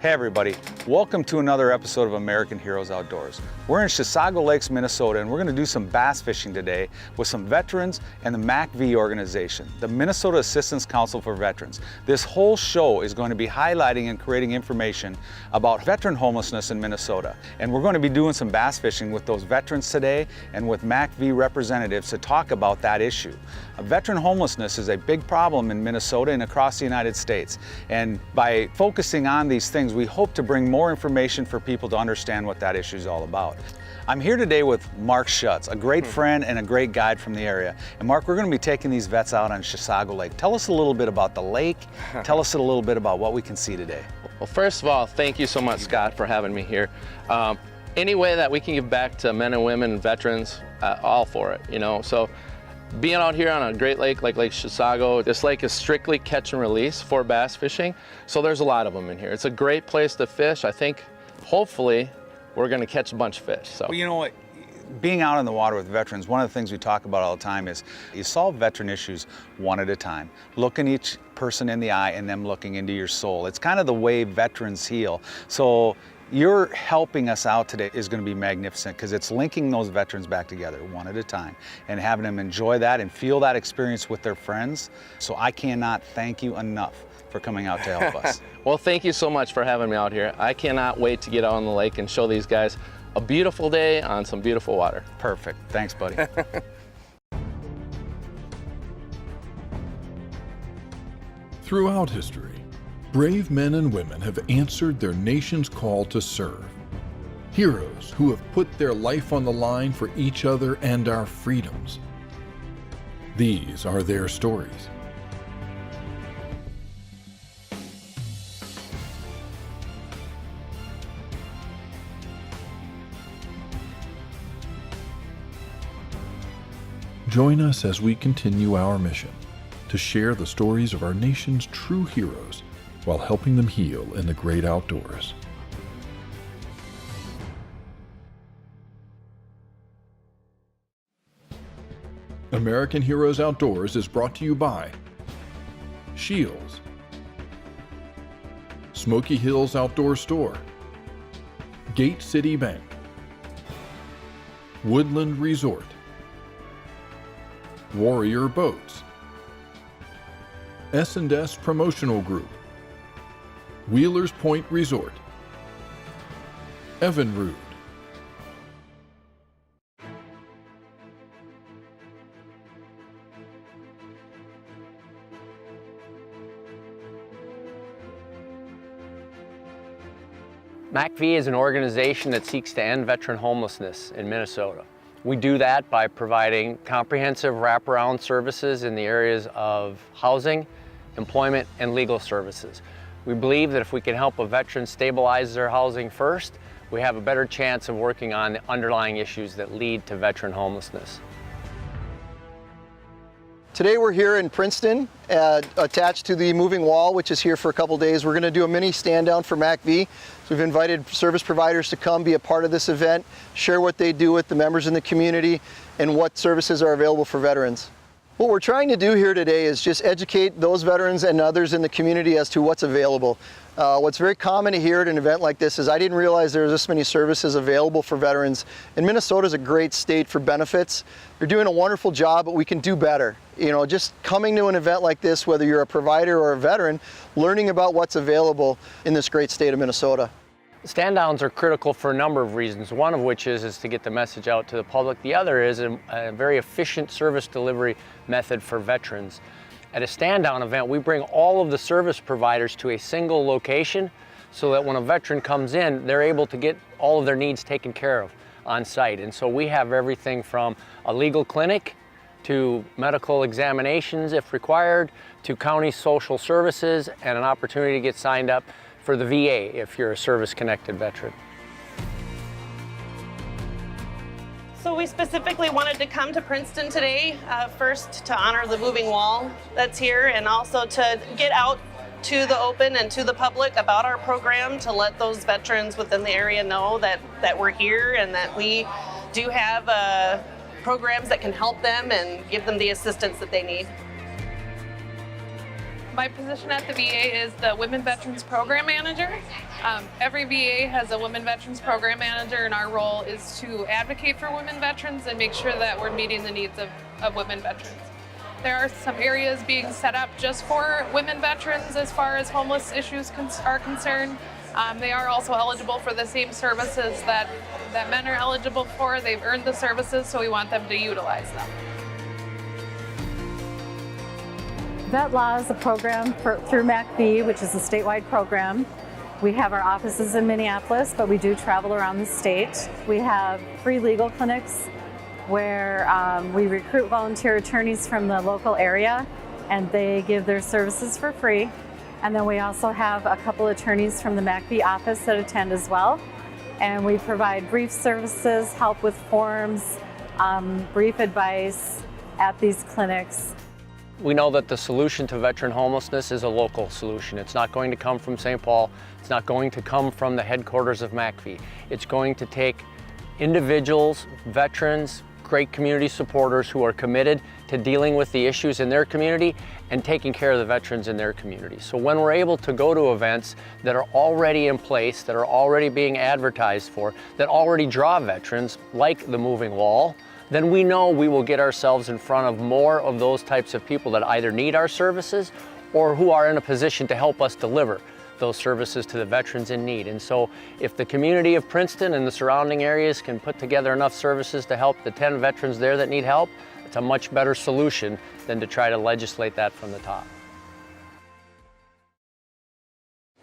Hey everybody, welcome to another episode of American Heroes Outdoors. We're in Chisago Lakes, Minnesota, and we're going to do some bass fishing today with some veterans and the MACV organization, the Minnesota Assistance Council for Veterans. This whole show is going to be highlighting and creating information about veteran homelessness in Minnesota. And we're going to be doing some bass fishing with those veterans today and with MACV representatives to talk about that issue. Veteran homelessness is a big problem in Minnesota and across the United States. And by focusing on these things, we hope to bring more information for people to understand what that issue is all about. I'm here today with Mark Schutz, a great friend and a great guide from the area. And Mark, we're going to be taking these vets out on Chisago Lake. Tell us a little bit about the lake. Tell us a little bit about what we can see today. Well, first of all, thank you so much, Scott, for having me here. Any way that we can give back to men and women and veterans, all for it, you know. So being out here on a great lake like Lake Chisago, this lake is strictly catch and release for bass fishing. So there's a lot of them in here. It's a great place to fish. I think, hopefully, we're going to catch a bunch of fish. So. Well, you know what? Being out in the water with veterans, one of the things we talk about all the time is you solve veteran issues one at a time. Looking each person in the eye and them looking into your soul. It's kind of the way veterans heal. So your helping us out today is going to be magnificent because it's linking those veterans back together one at a time and having them enjoy that and feel that experience with their friends. So I cannot thank you enough for coming out to help us. Well, thank you so much for having me out here. I cannot wait to get out on the lake and show these guys a beautiful day on some beautiful water. Perfect. Thanks, buddy. Throughout history, brave men and women have answered their nation's call to serve. Heroes who have put their life on the line for each other and our freedoms. These are their stories. Join us as we continue our mission to share the stories of our nation's true heroes while helping them heal in the great outdoors. American Heroes Outdoors is brought to you by Shields, Smoky Hills Outdoor Store, Gate City Bank, Woodland Resort, Warrior Boats, S&S Promotional Group, Wheelers Point Resort, Evinrude, MACV is an organization that seeks to end veteran homelessness in Minnesota. We do that by providing comprehensive wraparound services in the areas of housing, employment, and legal services. We believe that if we can help a veteran stabilize their housing first, we have a better chance of working on the underlying issues that lead to veteran homelessness. Today we're here in Princeton, attached to the moving wall, which is here for a couple days. We're going to do a mini stand down for MACV. So we've invited service providers to come be a part of this event, share what they do with the members in the community, and what services are available for veterans. What we're trying to do here today is just educate those veterans and others in the community as to what's available. What's very common to hear at an event like this is I didn't realize there was this many services available for veterans. And Minnesota is a great state for benefits. They're doing a wonderful job, but we can do better. You know, just coming to an event like this, whether you're a provider or a veteran, learning about what's available in this great state of Minnesota. Stand downs are critical for a number of reasons, one of which is to get the message out to the public. The other is a very efficient service delivery method for veterans. At a stand down event, we bring all of the service providers to a single location so that when a veteran comes in, they're able to get all of their needs taken care of on site. And so we have everything from a legal clinic to medical examinations if required, to county social services, and an opportunity to get signed up for the VA if you're a service-connected veteran. So we specifically wanted to come to Princeton today, first to honor the moving wall that's here, and also to get out to the open and to the public about our program, to let those veterans within the area know that we're here and that we do have programs that can help them and give them the assistance that they need. My position at the VA is the Women Veterans Program Manager. Every VA has a Women Veterans Program Manager, and our role is to advocate for women veterans and make sure that we're meeting the needs of women veterans. There are some areas being set up just for women veterans as far as homeless issues are concerned. They are also eligible for the same services that men are eligible for. They've earned the services, so we want them to utilize them. Vet Law is a program through MACV, which is a statewide program. We have our offices in Minneapolis, but we do travel around the state. We have free legal clinics where we recruit volunteer attorneys from the local area, and they give their services for free. And then we also have a couple attorneys from the MACV office that attend as well. And we provide brief services, help with forms, brief advice at these clinics. We know that the solution to veteran homelessness is a local solution. It's not going to come from St. Paul. It's not going to come from the headquarters of MACV. It's going to take individuals, veterans, great community supporters who are committed to dealing with the issues in their community and taking care of the veterans in their community. So when we're able to go to events that are already in place, that are already being advertised for, that already draw veterans, like the Moving Wall, then we know we will get ourselves in front of more of those types of people that either need our services or who are in a position to help us deliver those services to the veterans in need. And so if the community of Princeton and the surrounding areas can put together enough services to help the 10 veterans there that need help, it's a much better solution than to try to legislate that from the top.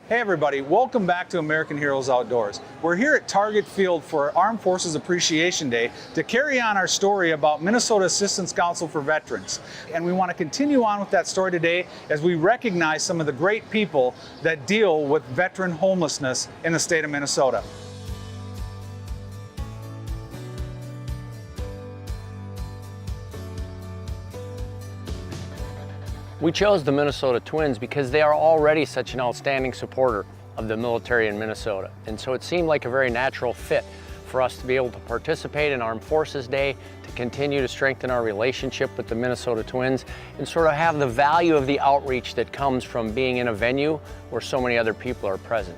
Hey everybody, welcome back to American Heroes Outdoors. We're here at Target Field for Armed Forces Appreciation Day to carry on our story about Minnesota Assistance Council for Veterans. And we want to continue on with that story today as we recognize some of the great people that deal with veteran homelessness in the state of Minnesota. We chose the Minnesota Twins because they are already such an outstanding supporter of the military in Minnesota. And so it seemed like a very natural fit for us to be able to participate in Armed Forces Day, to continue to strengthen our relationship with the Minnesota Twins, and sort of have the value of the outreach that comes from being in a venue where so many other people are present.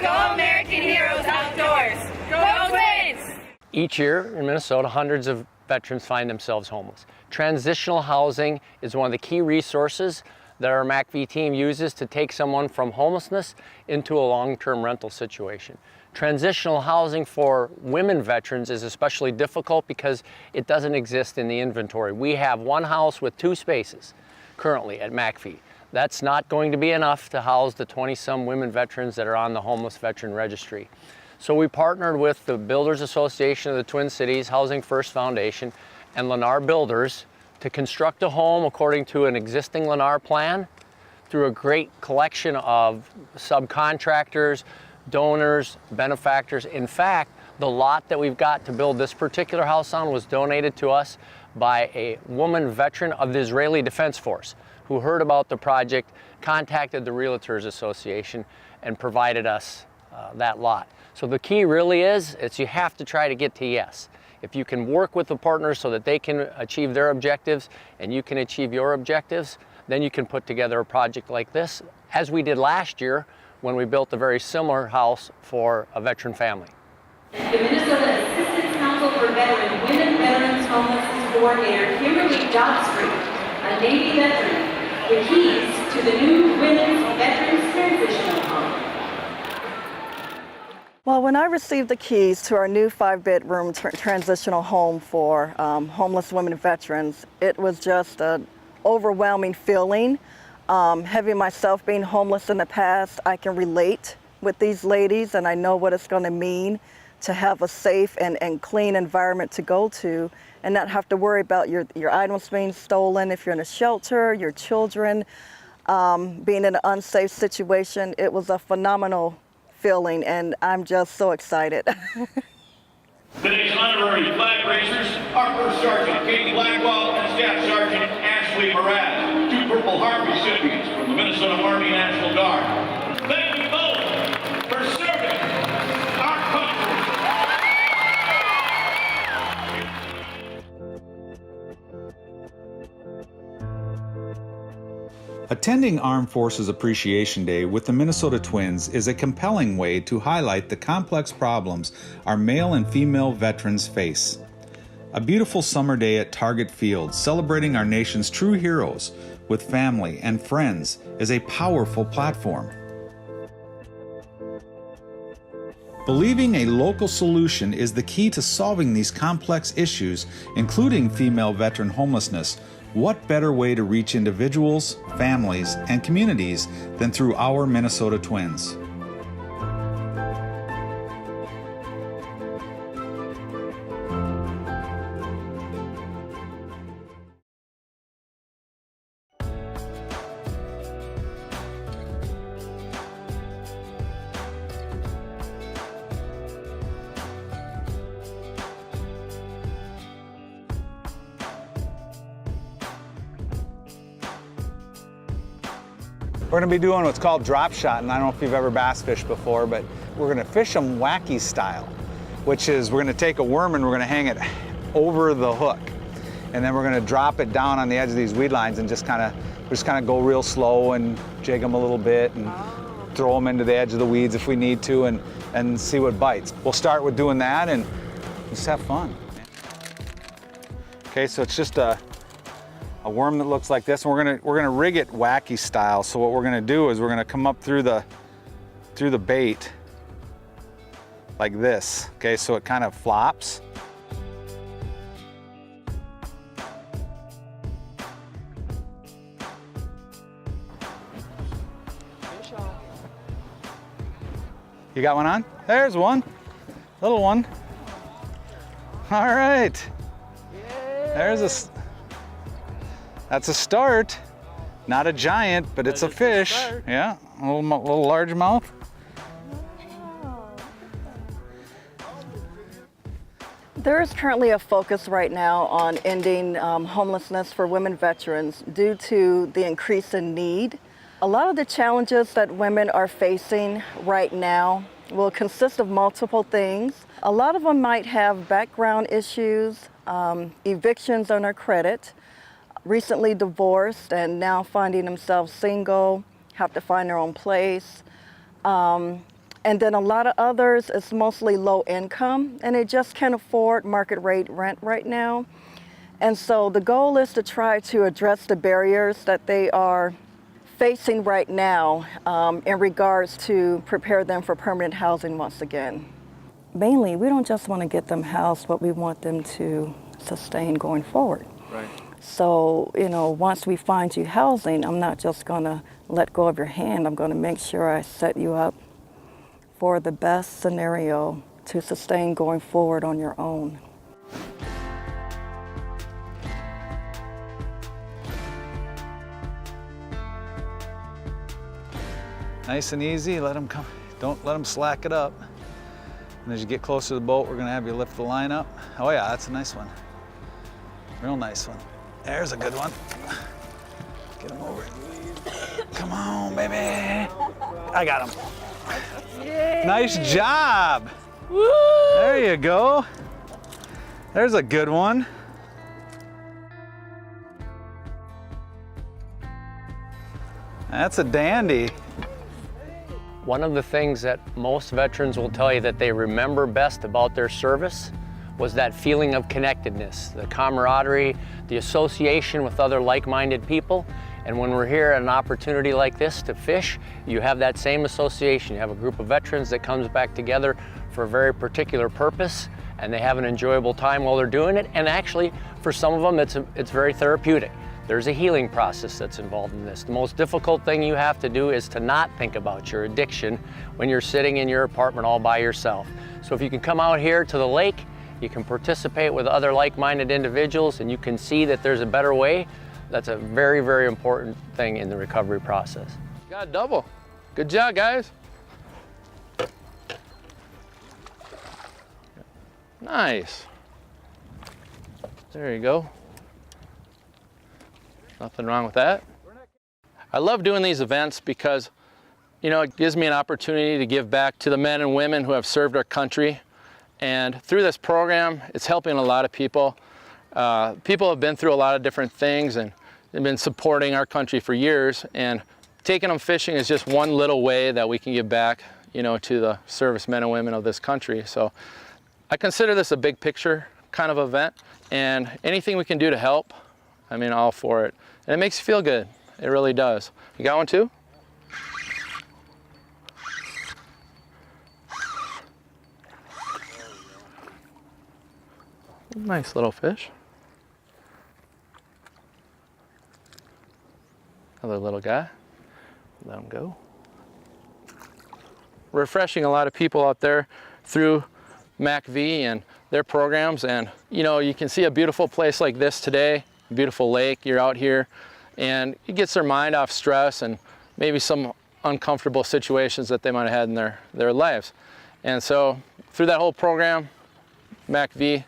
Go American Heroes Outdoors! Go Twins! Each year in Minnesota, hundreds of veterans find themselves homeless. Transitional housing is one of the key resources that our MACV team uses to take someone from homelessness into a long-term rental situation. Transitional housing for women veterans is especially difficult because it doesn't exist in the inventory. We have one house with 2 spaces currently at MACV. That's not going to be enough to house the 20-some women veterans that are on the Homeless Veteran Registry. So we partnered with the Builders Association of the Twin Cities, Housing First Foundation, and Lennar Builders to construct a home according to an existing Lennar plan through a great collection of subcontractors, donors, benefactors. In fact, the lot that we've got to build this particular house on was donated to us by a woman veteran of the Israeli Defense Force who heard about the project, contacted the Realtors Association, and provided us that lot. So the key really is you have to try to get to yes. If you can work with the partners so that they can achieve their objectives and you can achieve your objectives, then you can put together a project like this, as we did last year when we built a very similar house for a veteran family. The Minnesota Assistance Council for Veterans Women Veterans Homelessness Coordinator Kimberly Dodsfree, a Navy veteran, the keys to the new Women's Veterans Transitional Home. Well, when I received the keys to our new 5-bedroom transitional home for homeless women veterans, it was just an overwhelming feeling. Having myself been homeless in the past, I can relate with these ladies, and I know what it's going to mean to have a safe and clean environment to go to and not have to worry about your items being stolen if you're in a shelter, your children being in an unsafe situation. It was a phenomenal feeling, and I'm just so excited. Today's honorary flag raisers are First Sergeant Katie Blackwell and Staff Sergeant Ashley Mraz, 2 Purple Heart recipients from the Minnesota Army National Guard. Thank you both for serving our country. Attending Armed Forces Appreciation Day with the Minnesota Twins is a compelling way to highlight the complex problems our male and female veterans face. A beautiful summer day at Target Field celebrating our nation's true heroes with family and friends is a powerful platform. Believing a local solution is the key to solving these complex issues, including female veteran homelessness. What better way to reach individuals, families, and communities than through our Minnesota Twins? We're going to be doing what's called drop shot, and I don't know if you've ever bass fished before, but we're going to fish them wacky style, which is we're going to take a worm and we're going to hang it over the hook, and then we're going to drop it down on the edge of these weed lines and just kind of go real slow and jig them a little bit and throw them into the edge of the weeds if we need to, and see what bites. We'll start with doing that and just have fun. Okay, so it's just a worm that looks like this, and we're gonna rig it wacky style. So what we're gonna do is we're gonna come up through the bait like this. Okay, so it kind of flops. You got one on? There's one, little one. All right, that's a start. Not a giant, but it's a fish. Yeah, a little largemouth. There is currently a focus right now on ending homelessness for women veterans due to the increase in need. A lot of the challenges that women are facing right now will consist of multiple things. A lot of them might have background issues, evictions on their credit, recently divorced and now finding themselves single, have to find their own place. And then a lot of others, it's mostly low income and they just can't afford market rate rent right now. And so the goal is to try to address the barriers that they are facing right now in regards to prepare them for permanent housing once again. Mainly, we don't just want to get them housed, but we want them to sustain going forward. Right. So, once we find you housing, I'm not just going to let go of your hand. I'm going to make sure I set you up for the best scenario to sustain going forward on your own. Nice and easy, let them come. Don't let them slack it up. And as you get closer to the boat, we're gonna have you lift the line up. Oh yeah, that's a nice one. Real nice one. There's a good one. Get him over. Come on, baby. I got him. Yay. Nice job. Woo. There you go. There's a good one. That's a dandy. One of the things that most veterans will tell you that they remember best about their service was that feeling of connectedness, the camaraderie, the association with other like-minded people. And when we're here at an opportunity like this to fish, you have that same association. You have a group of veterans that comes back together for a very particular purpose, and they have an enjoyable time while they're doing it. And actually, for some of them, it's very therapeutic. There's a healing process that's involved in this. The most difficult thing you have to do is to not think about your addiction when you're sitting in your apartment all by yourself. So if you can come out here to the lake, you can participate with other like-minded individuals, and you can see that there's a better way. That's a very, very important thing in the recovery process. Got a double. Good job, guys. Nice. There you go. Nothing wrong with that. I love doing these events because, it gives me an opportunity to give back to the men and women who have served our country. And through this program, it's helping a lot of people. People have been through a lot of different things, and They've been supporting our country for years, and taking them fishing is just one little way that we can give back, you know, to the servicemen and women of this country. So I consider this a big picture kind of event, and anything we can do to help, I mean, all for it. And it makes you feel good. It really does. You got one too? Nice little fish. Another little guy. Let him go. Refreshing a lot of people out there through MACV and their programs, and you know, you can see a beautiful place like this today, a beautiful lake, you're out here, and it gets their mind off stress and maybe some uncomfortable situations that they might have had in their lives. And so through that whole program, MACV,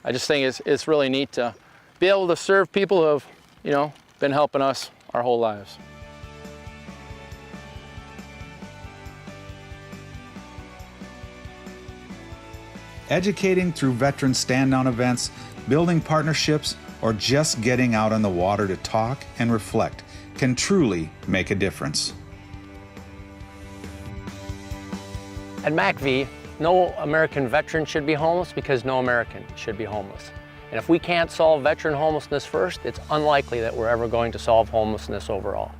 I just think it's really neat to be able to serve people who have, you know, been helping us our whole lives. Educating through veteran stand-down events, building partnerships, or just getting out on the water to talk and reflect can truly make a difference. At MACV, no American veteran should be homeless because no American should be homeless. And if we can't solve veteran homelessness first, it's unlikely that we're ever going to solve homelessness overall.